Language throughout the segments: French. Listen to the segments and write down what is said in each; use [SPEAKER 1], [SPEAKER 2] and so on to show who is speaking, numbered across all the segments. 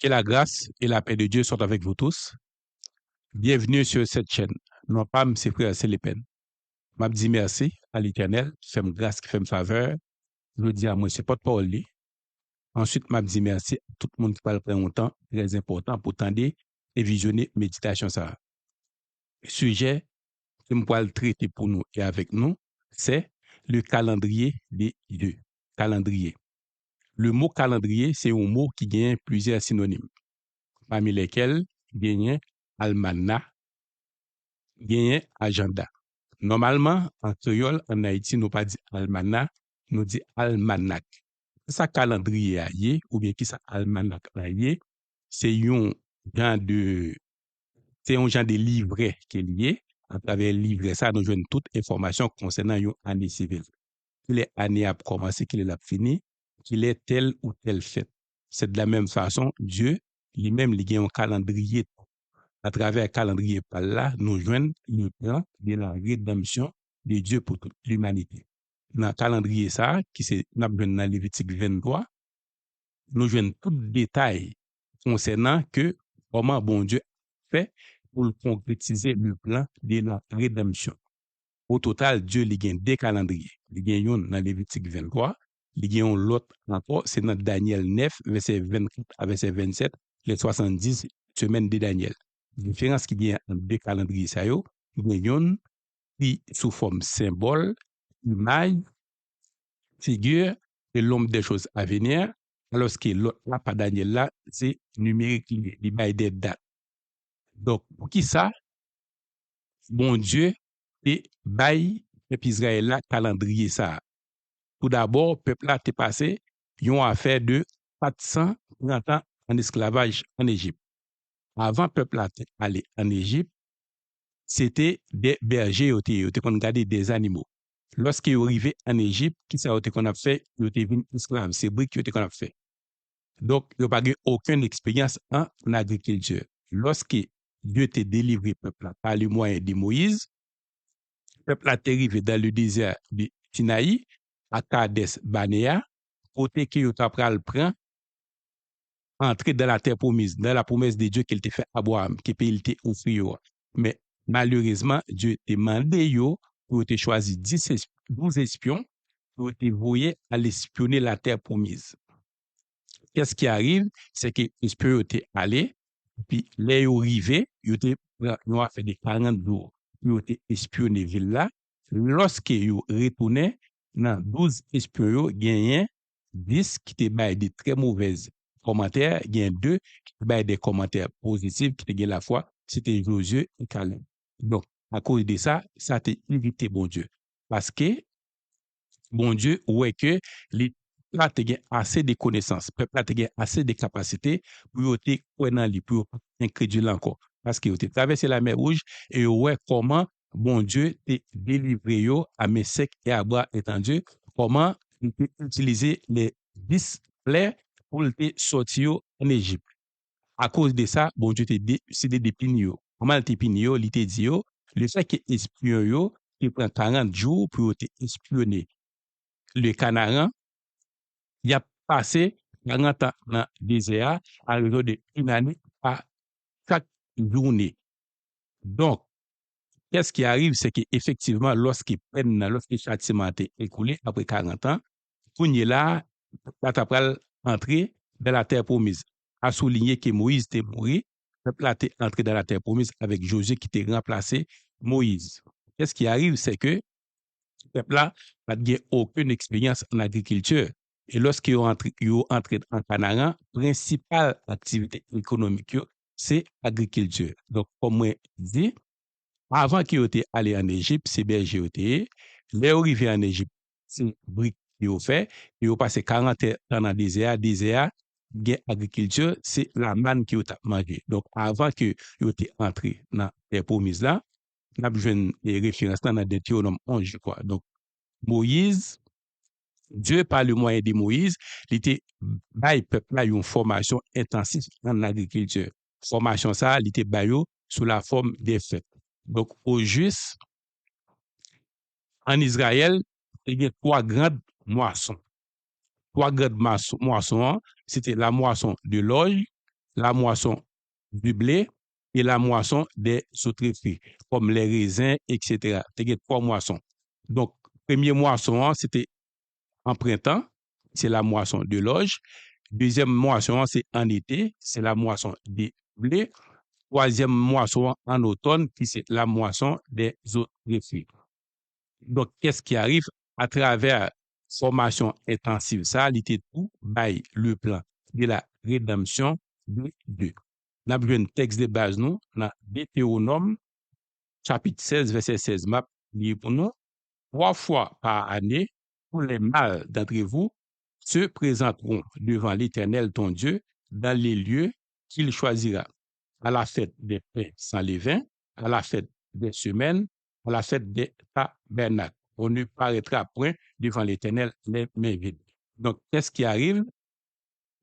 [SPEAKER 1] Que la grâce et la paix de Dieu soient avec vous tous. Bienvenue sur cette chaîne. Non pas M. Frère Célipen. Je dis merci à l'Éternel qui fait grâce, qui fait faveur. Je dis à moi, c'est pas de parole. Ensuite, je dis merci à tout le monde qui parle prendre un temps très important pour tendre et visionner méditation. Ça. Le sujet que je vais traiter pour nous et avec nous, c'est le calendrier des dieux. Calendrier. Le mot calendrier, c'est un mot qui gagne plusieurs synonymes, parmi lesquels gagne almanach, gagne agenda. Normalement, en créole, en Haïti, nous pas dit almanach, nous dit almanach. Ça calendrier ou bien qui ça almanach c'est un genre de livret qui est lié. À travers le livret, ça, nous avons toute information concernant une année civile. Quelle est l'année à commencer, quelle est la fini, qu'il est telle ou telle fête. C'est de la même façon, Dieu, lui-même, il a un calendrier. À travers le calendrier par là, nous joignons le plan de la rédemption de Dieu pour toute l'humanité. Dans le calendrier, ça, qui c'est dans Lévitique 23, nous joignons tout détail concernant que comment bon Dieu fait pour concrétiser le plan de la rédemption. Au total, Dieu il y a deux calendriers. Il y a un dans Lévitique 23, il y a l'autre encore, c'est dans Daniel 9, verset 24 à verset 27, les 70 semaines de Daniel. La différence qu'il y a entre deux calendriers, il y a un qui sous forme symbole, image, figure et l'homme des choses à venir, alors que l'autre là, pas Daniel là, c'est numérique, il y a des dates. Donc, pour qui ça? Bon Dieu, et bail peuple Israël là calendrier ça. Tout d'abord, peuple là t'est passé, ils ont affaire de 430 ans en esclavage en Égypte. Avant peuple là aller en Égypte, c'était des bergers qui ont gardé des animaux. Lorsqu'ils sont arrivés en Égypte, qui ça qu'on a fait? Ils étaient venus esclaves, c'est briques qu'on a fait. Donc, ils n'ont pas eu aucune expérience en agriculture. Lorsque Dieu t'a délivré peuple là par le moyen de Moïse, peuple a arrivé dans le désert de Sinaï, à Kades Banea, côté que yo pral prend entrer dans la terre promise, dans la promesse de Dieu qu'il t'a fait à Abraham, qui pays il t'a offert. Mais malheureusement, Dieu t'a demandé yo pour te choisir 12 espions pour te voyer à espionner la terre promise. Qu'est-ce qui arrive? C'est que les espions étaient allés, puis les yo arrivé, yo a fait des 40 jours, yo étaient espionné ville là. Lorsque yo retourné dans 12 espions, gagné 10 qui te baillent des très mauvaises commentaires, il y a 2 qui te baillent des commentaires positifs qui te gagnent la foi, c'était Josué et Caleb. Donc, à cause de ça, ça t'a irrité, bon Dieu. Parce que, bon Dieu, ouais que les là, tu as assez de connaissances, peuple là, tu as assez de capacités pour te croire lui, pour incrédule encore. Parce que tu as traversé la mer Rouge et ouais comment bon Dieu t'a délivré yo à main sec et à bras étendus, comment il peut utiliser les 10 plaies pour te sortir en Égypte. À cause de ça, bon Dieu t'a décidé de punir yo. Comment il t'a puni yo? Il t'a dit yo, le fait que espion yo, il prend 40 jours pour te espionner. Le Canaan, il a passé 40 ans dans le désert à raison d'une année à chaque journée. Donc, qu'est-ce qui arrive, c'est qu'effectivement, lorsqu'il châtiment est écoulé après 40 ans, Kounye là, la entrer dans la terre promise. A souligné que Moïse était mort, peuple là est entré dans la terre promise avec Josué qui était remplacé Moïse. Qu'est-ce qui arrive, c'est que le peuple là n'a aucune expérience en agriculture. Et lorsqu'ils ont entré en Canaan, principale activité économique, c'est l'agriculture. Donc, comme moi dit, avant qu'ils étaient allés en Égypte, c'est berger étaient, les arrivés en Égypte, c'est briques qu'ils ont fait, ils ont passé 40 ans dans le désert, agriculture, c'est la manne qu'ils ont mangé. Donc, avant qu'ils étaient entrés dans les promises là, on a besoin de références dans Deutéronome 11, je crois. Donc, Moïse, Dieu, par le moyen de Moïse, il était, le peuple a une formation intensive dans l'agriculture. Formation ça, il était sous la forme des fêtes. Donc, au juste, en Israël, il y a 3 grandes moissons. 3 grandes moissons, c'était la moisson de l'orge, la moisson du blé et la moisson des autres fruits, comme les raisins, etc. Il y a 3 moissons. Donc, premier moisson, c'était en printemps, c'est la moisson de l'orge. Deuxième moisson, c'est en été, c'est la moisson des blés. Troisième moisson en automne, qui c'est la moisson des autres fruits. Donc, qu'est-ce qui arrive à travers formation intensive? Ça, il était tout by le plan de la rédemption de Dieu. Nous avons un texte de base, nous, dans Deutéronome, chapitre 16, verset 16. M'a dit pour nous, 3 fois par année, tous les mâles d'entre vous se présenteront devant l'Éternel ton Dieu dans les lieux qu'il choisira, à la fête des pains sans levain, à la fête des semaines, à la fête des tabernacles. On ne paraîtra point devant l'Éternel les mains vides. Donc, qu'est-ce qui arrive?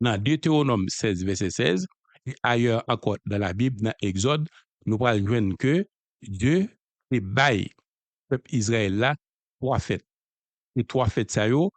[SPEAKER 1] Dans Deutéronome 16, verset 16, et ailleurs encore dans la Bible, dans Exode, nous allons voir que Dieu est bail peuple Israël là 3 fêtes. Et 3 fêtes, ça yo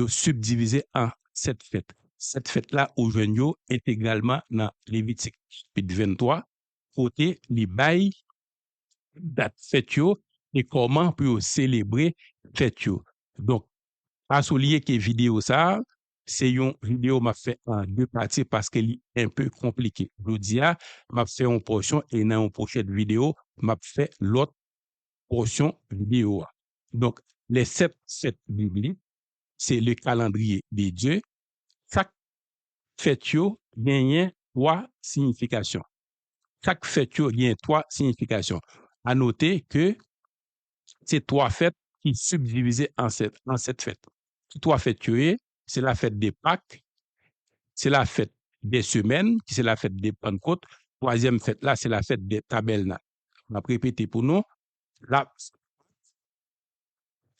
[SPEAKER 1] subdivisé en 7 fêtes. Cette fête-là, au jeune intégralement dans Lévitique chapitre 23, côté li bail date fête yo et comment pour célébrer fête yo. Donc, pas soulier que vidéo ça, c'est une vidéo m'a fait en 2 parties parce qu'elle est un peu compliquée. Je dis m'a fait une portion et dans une prochaine vidéo, m'a fait l'autre portion vidéo. Donc, les 7 fêtes bibliques, c'est le calendrier de Dieu. Chaque fête gagne 3 significations. Chaque fête gagne 3 significations. À noter que c'est 3 fêtes qui sont subdivisées en 7 fêtes. 3 fêtes, c'est la fête des Pâques, c'est la fête des semaines, qui c'est la fête des Pentecôtes. Troisième fête là, c'est la fête des tabernacles. On va répéter pour nous.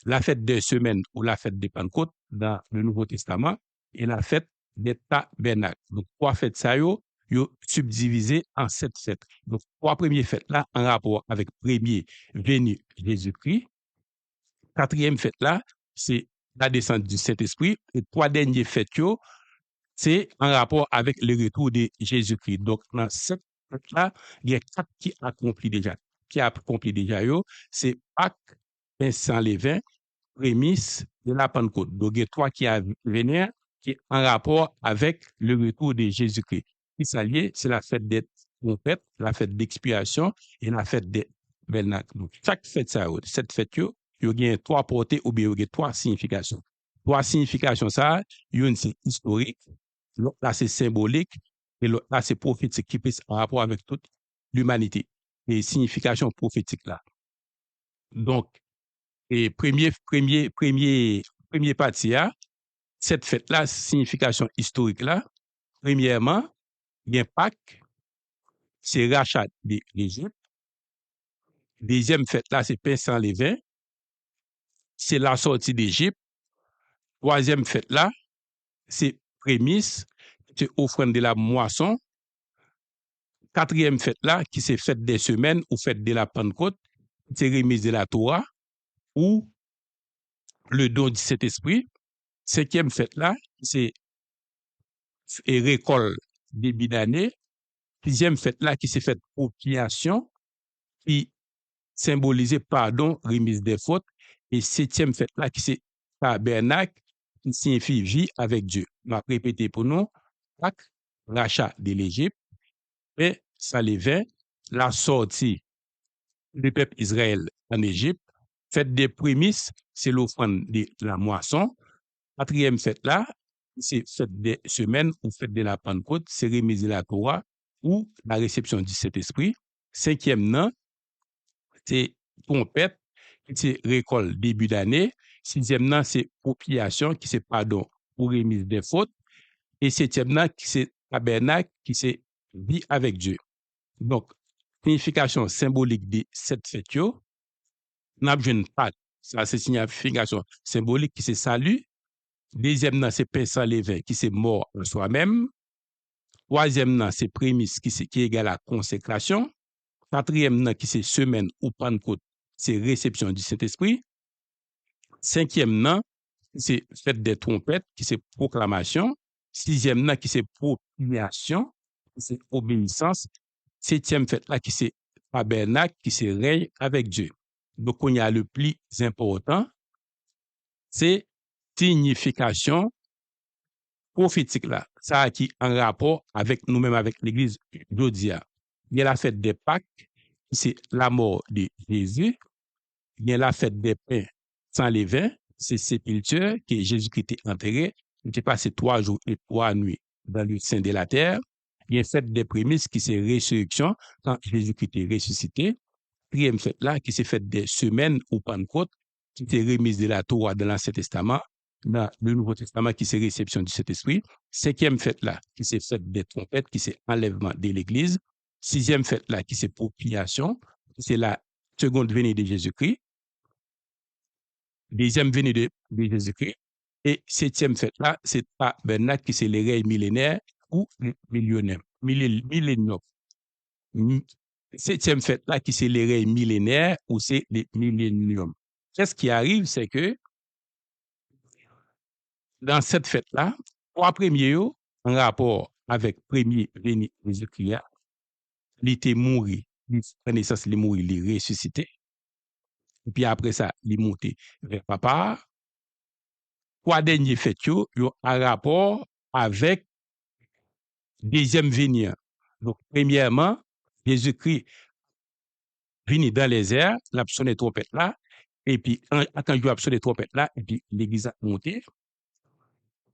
[SPEAKER 1] La fête des semaines ou la fête des Pentecôtes dans le Nouveau Testament et la fête des tabernacles. Donc, 3 fêtes ça yo subdivisées en 7 fêtes. Donc, 3 premières fêtes là en rapport avec premier venu Jésus-Christ. 4e fête là, c'est la descente du Saint-Esprit. Et 3 dernières fêtes yo, c'est en rapport avec le retour de Jésus-Christ. Donc, dans cette fête-là, il y a 4 qui accomplit déjà. Qui a accompli déjà yo, c'est Pâques, pain sans levain, prémisse de la Pentecôte. Donc, il y a 3 qui a venir, qui est en rapport avec le retour de Jésus-Christ. Qui s'allie, c'est la fête des trompettes, la fête d'expiation et la fête des tabernacles. Donc, chaque fête, ça, cette fête, il y a 3 portées ou bien il y a 3 significations. 3 significations, ça, une c'est historique, l'autre là c'est symbolique, et l'autre là c'est prophétique, qui est en rapport avec toute l'humanité. Les significations prophétiques là. Donc, et premier partie, cette fête-là, signification historique là, premièrement, il y a Pâques, c'est rachat de l'Égypte. Deuxième fête-là, c'est pain sans levain, c'est la sortie d'Égypte. Troisième fête-là, c'est prémisse, c'est offrande de la moisson. Quatrième fête-là, qui c'est fête des semaines ou fête de la Pentecôte, c'est remise de la Torah ou le don du Saint-Esprit. Cinquième fête-là, c'est récolte début d'année. Sixième fête-là, qui c'est fête propitiation, qui symbolise pardon, remise des fautes. Et septième fête-là, qui c'est tabernacle, qui signifie vie avec Dieu. On va répéter pour nous. Pâques, rachat de l'Égypte, et ça les vint, la sortie du peuple Israël en Égypte, fête des prémices, c'est l'offrande de la moisson. Quatrième fête là, c'est fête des semaines ou fête de la Pentecôte, c'est remise de la Torah ou la réception du Saint-Esprit. Cinquième nan, c'est trompette, qui c'est récolte début d'année. Sixième nan, c'est propitiation, qui c'est pardon ou remise des fautes. Et septième nan, qui c'est tabernacle, qui c'est vie avec Dieu. Donc, signification symbolique de cette fête, n'a pas Pâques, ça c'est signification symbolique qui c'est salut. Deuxième, c'est pain sans levain qui c'est mort en soi-même. Troisième, c'est prémisse qui est égal à consécration. Quatrième, qui c'est semaine ou Pentecôte, c'est réception du Saint-Esprit. Cinquième, c'est fête des trompettes qui c'est proclamation. Sixième, qui c'est propitiation. c'est obéissance. Septième fête là, qui c'est tabernacle, qui c'est règne avec Dieu. Donc, on y a le plus important, c'est signification prophétique là. Ça qui est en rapport avec nous-mêmes, avec l'Église d'Odia. Il y a la fête des Pâques, c'est la mort de Jésus. Il y a la fête des pains sans levain, c'est sépulture, que Jésus-Christ est enterré. Il était passé 3 jours et 3 nuits dans le sein de la terre. Il y a la fête des prémices, qui c'est résurrection, quand Jésus-Christ est ressuscité. Quatrième fête là, qui s'est faite des semaines ou Pentecôte, qui était remise de la Torah dans l'Ancien Testament, dans le Nouveau Testament, qui c'est réception du Saint-Esprit. Cinquième fête là, qui s'est faite des trompettes, qui c'est enlèvement de l'Église. Sixième fête là, qui c'est propitiation, qui c'est la seconde venue de Jésus-Christ. Deuxième venue de Jésus-Christ. Et septième fête là, c'est tabernacle, qui c'est les règnes millénaires ou millénaires. Septième fête là, qui c'est les règnes millénaires ou c'est les milléniums. Qu'est-ce qui arrive, c'est que dans cette fête-là, 3 premiers en rapport avec premier venu Jésus-Christ, il était mort, il prend naissance, il est mort, il est ressuscité. Et puis après ça, il est monté vers papa. 3 derniers fêtes, en rapport avec deuxième venue. Donc, premièrement, Jésus-Christ venu dans les airs, l'a sonné trompette là, et puis, quand il a sonné trompette là, et puis l'église a monté.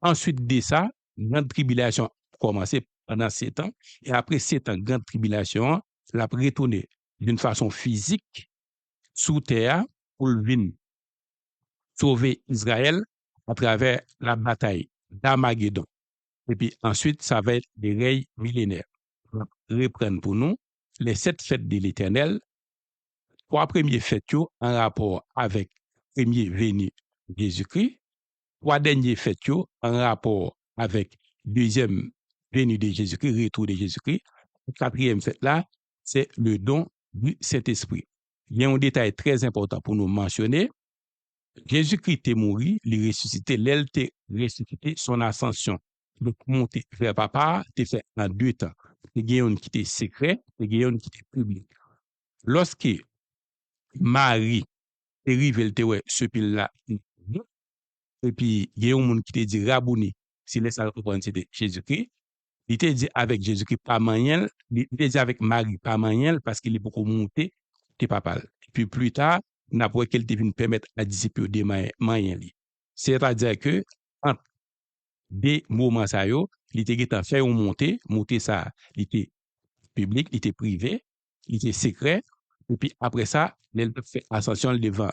[SPEAKER 1] Ensuite de ça, grande tribulation a commencé pendant 7 ans, et après 7 ans, grande tribulation, l'a retourné d'une façon physique sous terre pour venir sauver Israël à travers la bataille d'Armageddon. Et puis ensuite, ça va être des règnes millénaires. Reprendre pour nous les 7 fêtes de l'Éternel. 3 premières fêtes en rapport avec premier venu Jésus-Christ. 3 dernières fêtes en rapport avec deuxième venue de Jésus-Christ, retour de Jésus-Christ. 4e fête là, c'est le don du Saint-Esprit. Il y a un détail très important pour nous mentionner. Jésus-Christ est mort, il est ressuscité, l'aile est ressuscité, son ascension. Donc, monter vers papa, c'est fait en 2 temps. Il y a un qui était secret, il y a un qui était public. Lorsque Marie est arrivée, elle était ce pile-là, et puis il y a un monde qui te dit Rabouni, si laisse à reprendre c'était Jésus-Christ. Il te dit avec Jésus-Christ pas moyen, il te dit avec Marie pas moyen parce qu'il est beaucoup monté, t'es papa. Et puis plus tard, n'après qu'elle te vient permettre à disciples de moyen. C'est-à-dire que entre des moments ça yo, il était fait monter ça, il était public, il était privé, il était secret. Et puis après ça, il fait ascension devant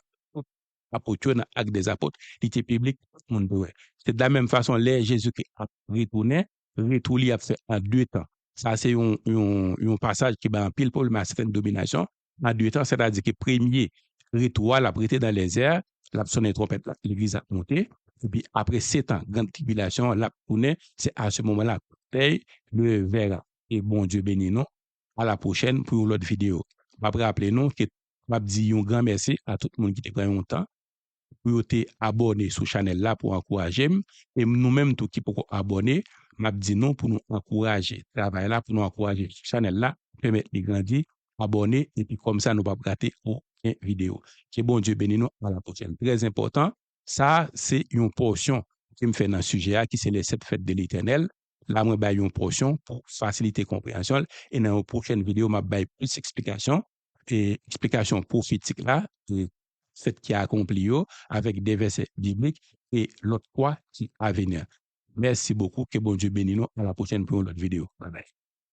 [SPEAKER 1] apôtres, acte des apôtres, il était public, tout le monde doit. C'est de la même façon, les Jésus qui a retourné, il a fait en 2 temps. Ça, c'est un passage qui va en pile pour le certaine domination. En 2 temps, c'est-à-dire que premier retour, l'a prêté dans les airs, l'a sonné trompette, l'église a monté. Et puis après 7 ans, grande tribulation, l'a tourné, c'est à ce moment-là, le verre. Et bon Dieu béni nous. À la prochaine pour l'autre vidéo. Après, rappelez-nous que je dis un grand merci à tout le monde qui te prend un temps pour être abonné sur la chaîne là pour encourager. Et nous-mêmes, tout qui pour abonner, m'a dit non pour nous encourager. Travail là pour nous encourager. Sur la chaîne là, permettre de grandir, abonner, et puis comme ça, nous ne pas rater aucune vidéo. Que bon Dieu bénisse nous à la prochaine. Très important. Ça, c'est une portion qui me fait dans le sujet, qui c'est les 7 fêtes de l'Éternel. Là, moi, j'ai une portion pour faciliter la compréhension. Et dans la prochaine vidéo, je vais plus d'explications. Et explications prophétiques là, fait qui a accompli avec des versets bibliques et l'autre quoi qui a venir. Merci beaucoup. Que bon Dieu bénisse nous. À la prochaine pour une autre vidéo. Bye bye.